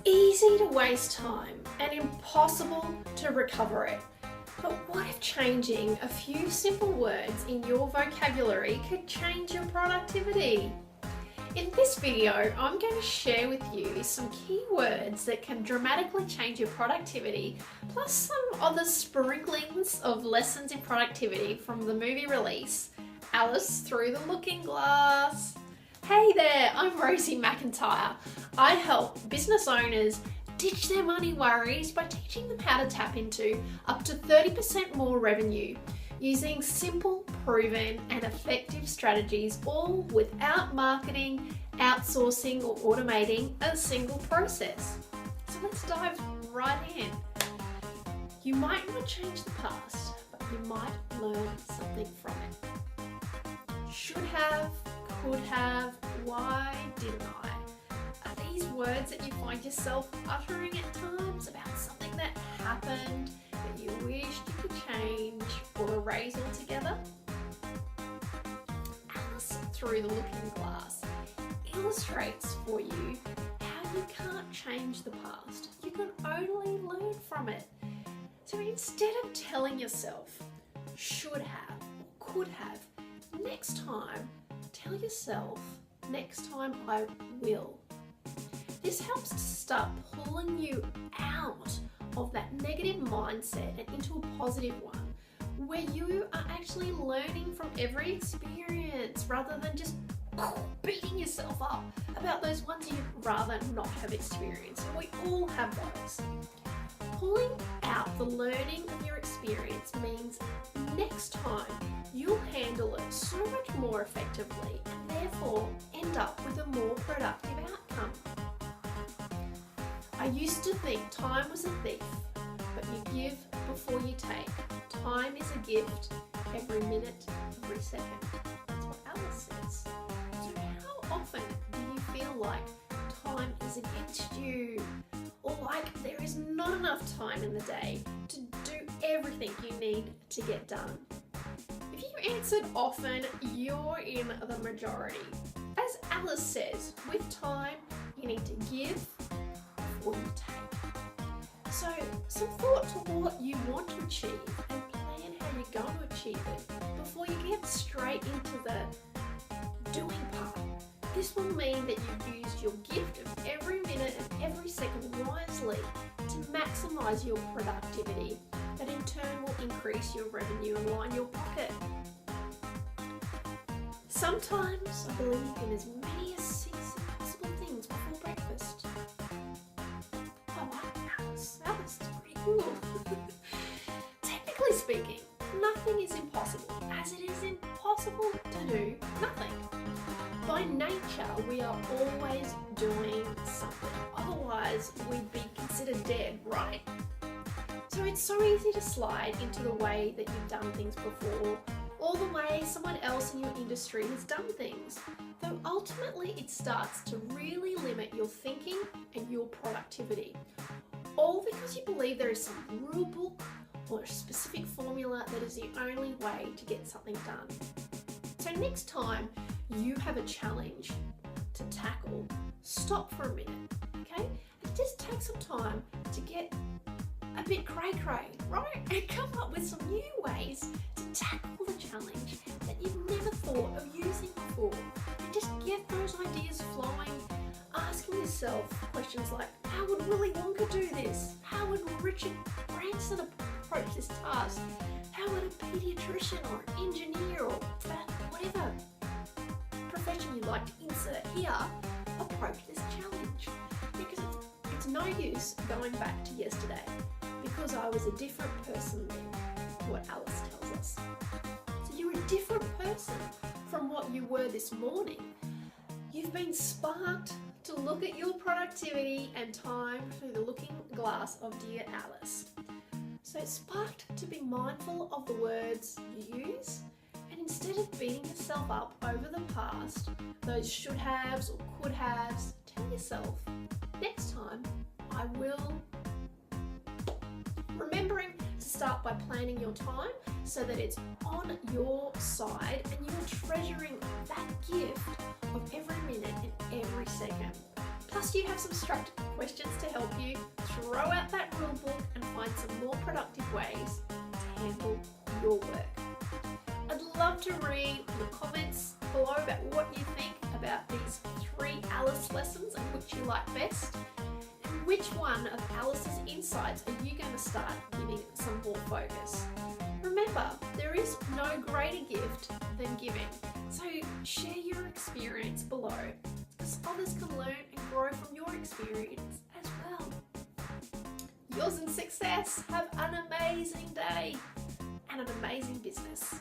easy to waste time and impossible to recover it. But what if changing a few simple words in your vocabulary could change your productivity? In this video, I'm going to share with you some key words that can dramatically change your productivity, plus some other sprinklings of lessons in productivity from the movie release, Alice Through the Looking Glass. Hey there, I'm Rosie McIntyre. I help business owners ditch their money worries by teaching them how to tap into up to 30% more revenue using simple, proven and effective strategies, all without marketing, outsourcing or automating a single process. So let's dive right in. You might not change the past, but you might learn something from it. Should have, could have, why didn't I? Are these words that you find yourself uttering at times about something that happened that you wished you could change or erase altogether? Alice Through the Looking Glass illustrates for you how you can't change the past. You can only learn from it. So instead of telling yourself, should have or could have, next time, tell yourself, next time I will. This helps to start pulling you out of that negative mindset and into a positive one, where you are actually learning from every experience rather than just beating yourself up about those ones you'd rather not have experienced. And we all have those. Pulling out the learning of your experience means next time you'll handle it so much more effectively and therefore end up with a more productive outcome. I used to think time was a thief, but you give before you take. Time is a gift, every minute, every second. That's what Alice says. So how often do you feel like time is against you? Or like there is not enough time in the day to do everything you need to get done? If you answered often, you're in the majority. As Alice says, with time, you need to give before you take. So some thought to what you want to achieve and plan how you're going to achieve it before you get straight into the doing part. This will mean that you've used your gift of every minute and every second wisely to maximise your productivity. That in turn will increase your revenue and line your pocket. Sometimes I believe in as many as 6 impossible things before breakfast. I like Alice. Alice is pretty cool. Technically speaking, nothing is impossible, as it is impossible to do nothing. By nature, we are always doing something. Otherwise, we'd be considered dead, right? So it's so easy to slide into the way that you've done things before, or the way someone else in your industry has done things. Though ultimately it starts to really limit your thinking and your productivity. All because you believe there is some rule book or a specific formula that is the only way to get something done. So next time you have a challenge to tackle, stop for a minute, okay? And just take some time to get a bit cray-cray, right? And come up with some new ways to tackle the challenge that you've never thought of using before. And just get those ideas flowing, asking yourself questions like, how would Willy Wonka do this? How would Richard Branson approach this task? How would a pediatrician or an engineer or whatever profession you'd like to insert here approach this challenge? Because it's no use going back to yesterday, because I was a different person then, what Alice tells us. So you're a different person from what you were this morning. You've been sparked to look at your productivity and time through the looking glass of dear Alice. So sparked to be mindful of the words you use, and instead of beating yourself up over the past, those should haves or could haves, tell yourself, next time I will. Remembering to start by planning your time so that it's on your side and you're treasuring that gift of every minute and every second. Plus you have some structured questions to help you throw out that rule book and find some more productive ways to handle your work. I'd love to read your comments below about what you think about these 3 Alice lessons and which you like best. And which one of Alice's insights are you going to start giving some more focus? Remember, there is no greater gift than giving. So share your experience below, because others can learn and grow from your experience as well. Yours in success. Have an amazing day and an amazing business.